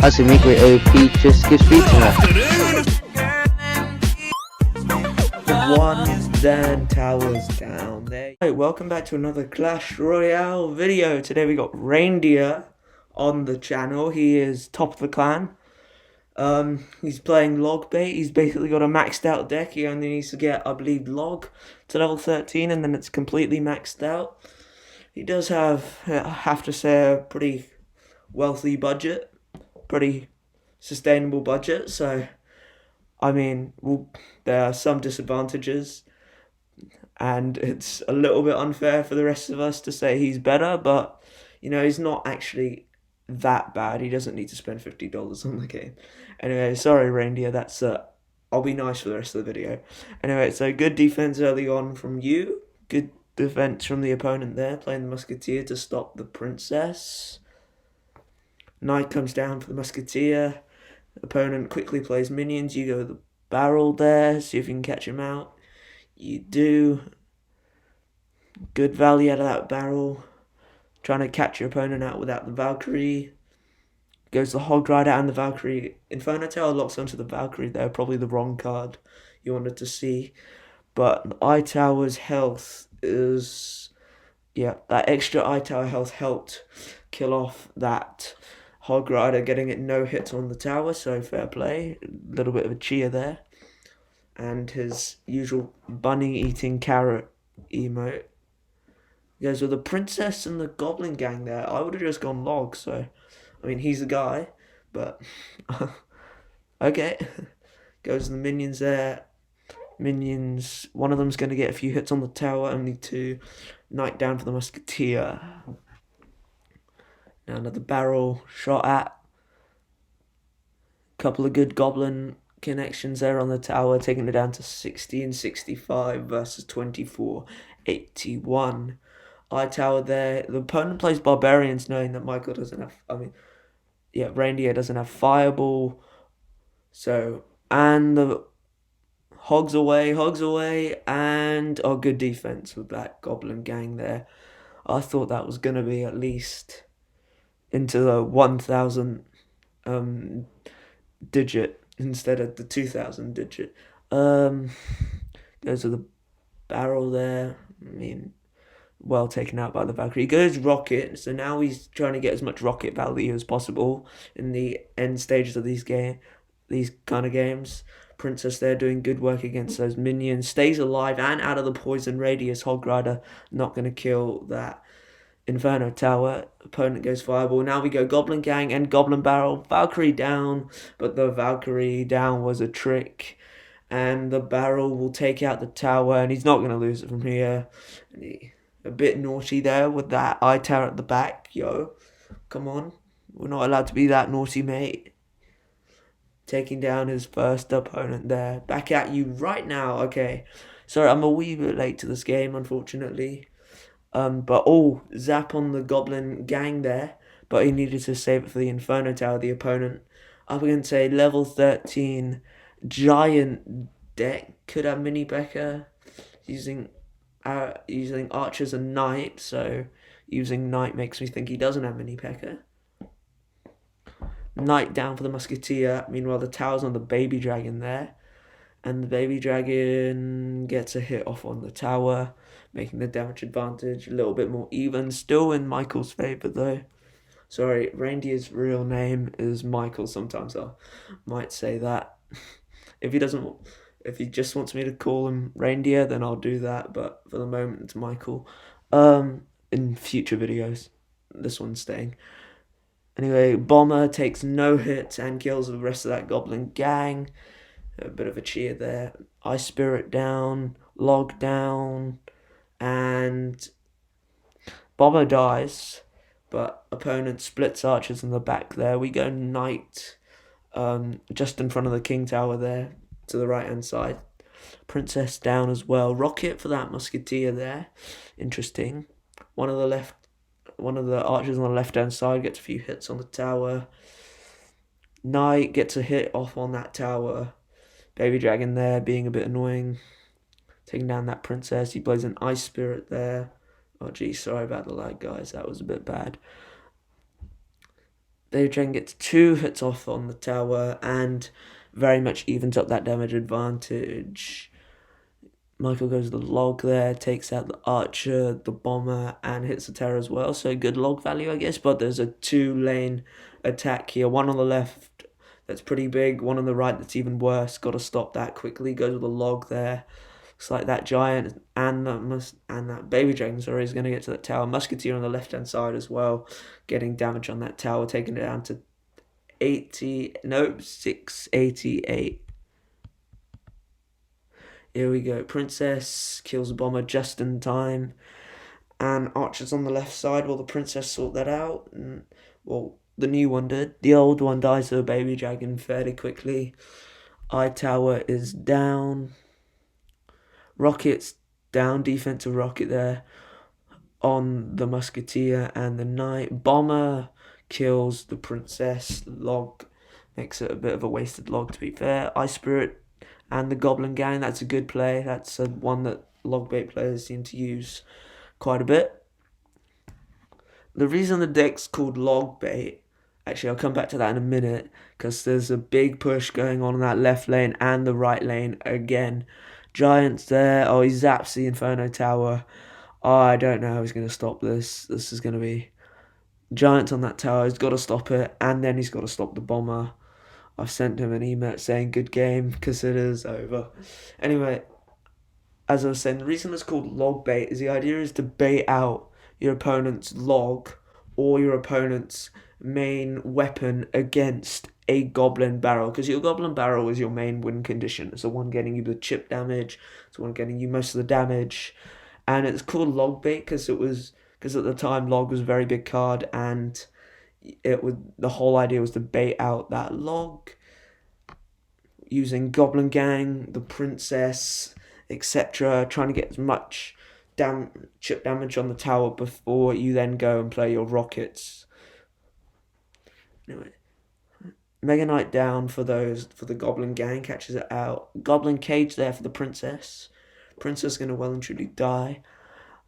As a micro OP just gives free to her. One then towers down there. Hey, welcome back to another Clash Royale video. Today we got Reindeer on the channel. He is top of the clan. He's playing log bait. He's basically got a maxed out deck. He only needs to get, I believe, log to level 13 and then it's completely maxed out. He does have, I have to say, a pretty wealthy budget, pretty sustainable budget. So, I mean, there are some disadvantages, and it's a little bit unfair for the rest of us to say he's better, but, you know, he's not actually that bad. He doesn't need to spend $50 on the game. Anyway, sorry, Reindeer, that's, I'll be nice for the rest of the video. Anyway, so good defense early on from you. Good defense from the opponent there, playing the Musketeer to stop the Princess. Knight comes down for the Musketeer. Opponent quickly plays minions. You go with the barrel there, see if you can catch him out. You do. Good value out of that barrel. Trying to catch your opponent out without the Valkyrie. Goes the Hog Rider and the Valkyrie. Inferno Tower locks onto the Valkyrie there. Probably the wrong card you wanted to see. But the Eye Tower's health is... yeah, that extra Eye Tower health helped kill off that Hog Rider, getting it no hits on the tower, so fair play. A little bit of a cheer there. And his usual bunny eating carrot emote. Goes with the Princess and the Goblin Gang there. I would have just gone log, so I mean he's a guy, but okay. Goes the minions there. Minions, one of them's going to get a few hits on the tower, only two. Knight down for the Musketeer. Now another barrel shot at. Couple of good Goblin connections there on the tower, taking it down to 60 and 65 versus 24-81. Eye Tower there. The opponent plays Barbarians, knowing that Michael doesn't have, Reindeer doesn't have Fireball. So, and the Hogs away, and good defense with that Goblin Gang there. I thought that was going to be at least into the 1,000 digit instead of the 2,000 digit. Goes with the barrel there. I mean, well taken out by the Valkyrie. He goes rocket, so now he's trying to get as much rocket value as possible in the end stages of these kind of games. Princess there doing good work against those minions. Stays alive and out of the poison radius. Hog Rider not going to kill that Inferno Tower. Opponent goes Fireball. Now we go Goblin Gang and Goblin Barrel. Valkyrie down, but the Valkyrie down was a trick. And the barrel will take out the tower, and he's not going to lose it from here. A bit naughty there with that Eye Tower at the back. Yo, come on. We're not allowed to be that naughty, mate. Taking down his first opponent there. Back at you right now. Okay. Sorry, I'm a wee bit late to this game, unfortunately. But zap on the Goblin Gang there. But he needed to save it for the Inferno Tower. The opponent up against a level 13 giant deck. Could have mini Becca using archers and knight. So using knight makes me think he doesn't have mini P.E.K.K.A. Knight down for the Musketeer. Meanwhile, the tower's on the baby dragon there. And the baby dragon gets a hit off on the tower, making the damage advantage a little bit more even. Still in Michael's favour though. Sorry, Reindeer's real name is Michael. Sometimes I might say that. If he just wants me to call him Reindeer, then I'll do that. But for the moment, it's Michael. In future videos, this one's staying. Anyway, Bomber takes no hits and kills the rest of that Goblin Gang. A bit of a cheer there. Ice Spirit down, Log down, and Bomber dies. But opponent splits archers in the back there. We go Knight just in front of the King Tower there to the right hand side. Princess down as well. Rocket for that Musketeer there. Interesting. One of the archers on the left hand side gets a few hits on the tower. Knight gets a hit off on that tower. Baby Dragon there being a bit annoying. Taking down that Princess. He plays an Ice Spirit there. Oh geez, sorry about the lag guys, that was a bit bad. Baby Dragon gets 2 hits off on the tower and very much evens up that damage advantage. Michael goes the log there, takes out the archer, the bomber, and hits the terror as well. So good log value, I guess. But there's a 2-lane attack here. One on the left that's pretty big. One on the right that's even worse. Got to stop that quickly. Goes with the log there. Looks like that giant and that baby dragon, sorry, is going to get to that tower. Musketeer on the left hand side as well, getting damage on that tower, taking it down to 688. Here we go. Princess kills the bomber just in time. And Archer's on the left side while the princess sort that out. And, well, the new one did. The old one dies to a baby dragon fairly quickly. Eye tower is down. Rocket's down. Defensive rocket there on the musketeer and the knight. Bomber kills the princess. Log makes it a bit of a wasted log, to be fair. Ice Spirit and the Goblin Gang, that's a good play. That's one that log bait players seem to use quite a bit. The reason the deck's called log bait, actually I'll come back to that in a minute, because there's a big push going on in that left lane and the right lane again. Giants there. Oh, he zaps the Inferno Tower. Oh, I don't know how he's going to stop this. This is going to be Giants on that tower. He's got to stop it, and then he's got to stop the bomber. I've sent him an email saying good game because it is over. Anyway, as I was saying, the reason it's called log bait is the idea is to bait out your opponent's log or your opponent's main weapon against a goblin barrel, because your goblin barrel is your main win condition. It's the one getting you the chip damage. It's the one getting you most of the damage, and it's called log bait because at the time log was a very big card, and the whole idea was to bait out that log using Goblin Gang, the princess, etc., trying to get as much chip damage on the tower before you then go and play your rockets. Anyway, Mega Knight down for the Goblin Gang, catches it out. Goblin Cage there for the princess. Princess gonna well and truly die.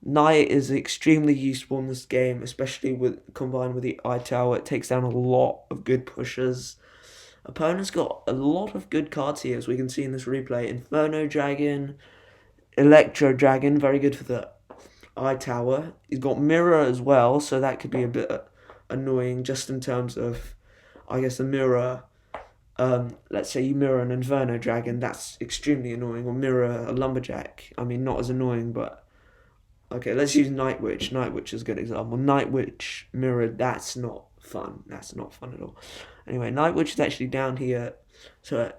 Knight is extremely useful in this game, especially combined with the Eye Tower. It takes down a lot of good pushers. Opponent's got a lot of good cards here, as we can see in this replay. Inferno Dragon, Electro Dragon, very good for the Eye Tower. He's got Mirror as well, so that could be a bit annoying just in terms of, I guess, the Mirror. Let's say you mirror an Inferno Dragon, that's extremely annoying. Or mirror a Lumberjack. I mean, not as annoying, but... Okay, let's use Night Witch. Night Witch is a good example. Night Witch mirrored, that's not fun. That's not fun at all. Anyway, Night Witch is actually down here, so I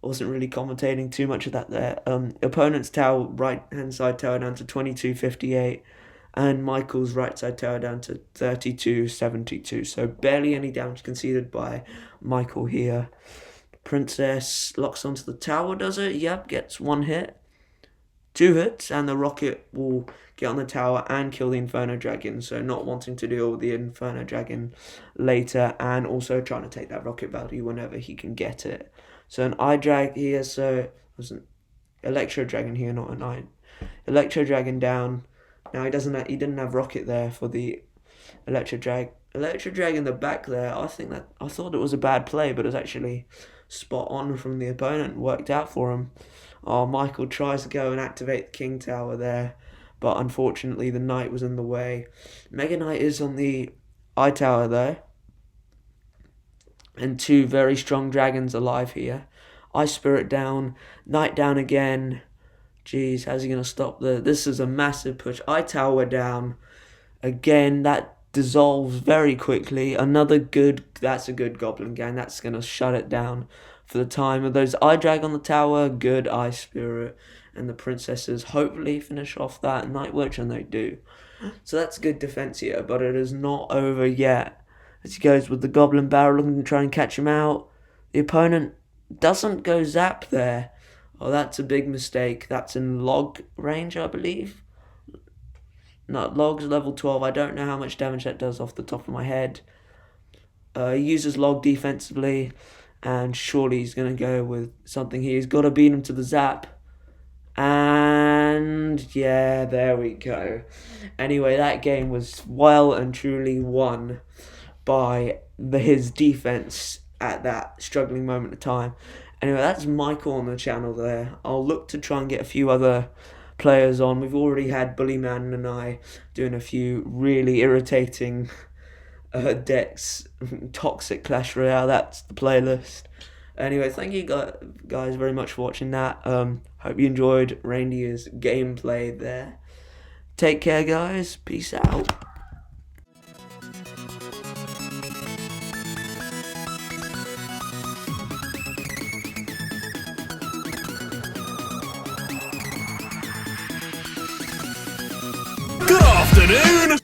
wasn't really commentating too much of that there. Opponent's tower, right-hand side tower down to 2258, and Michael's right side tower down to 3272. So barely any damage conceded by Michael here. Princess locks onto the tower, does it? Yep, gets 1 hit. 2 hits, and the rocket will get on the tower and kill the Inferno Dragon, so not wanting to deal with the Inferno Dragon later, and also trying to take that rocket value whenever he can get it. So an Eye Drag here, so it was an Electro Dragon here, not an Eye. Electro Dragon down. Now he didn't have rocket there for the Electro Drag. Electro Drag in the back there, I thought it was a bad play, but it was actually spot on from the opponent, worked out for him. Oh, Michael tries to go and activate the King Tower there, but unfortunately the Knight was in the way. Mega Knight is on the Eye Tower though, and 2 very strong dragons alive here. Ice Spirit down, Knight down again. Jeez, how's he going to stop this is a massive push. Eye Tower down again, that dissolves very quickly. That's a good Goblin Gang, that's going to shut it down for the time of those. Eye Drag on the tower, good Eye Spirit, and the princesses hopefully finish off that Night Witch, and they do. So that's good defense here, but it is not over yet. As he goes with the Goblin Barrel, looking to try and catch him out. The opponent doesn't go zap there. Oh, that's a big mistake. That's in log range, I believe. No, log's level 12. I don't know how much damage that does off the top of my head. He uses log defensively, and surely he's going to go with something here. He's got to beat him to the zap. And yeah, there we go. Anyway, that game was well and truly won by his defense at that struggling moment of time. Anyway, that's Michael on the channel there. I'll look to try and get a few other players on. We've already had Bullyman and I doing a few really irritating decks, toxic Clash Royale. That's the playlist. Anyway, thank you guys very much for watching that. Hope you enjoyed Reindeer's gameplay there. Take care, guys. Peace out. Good afternoon!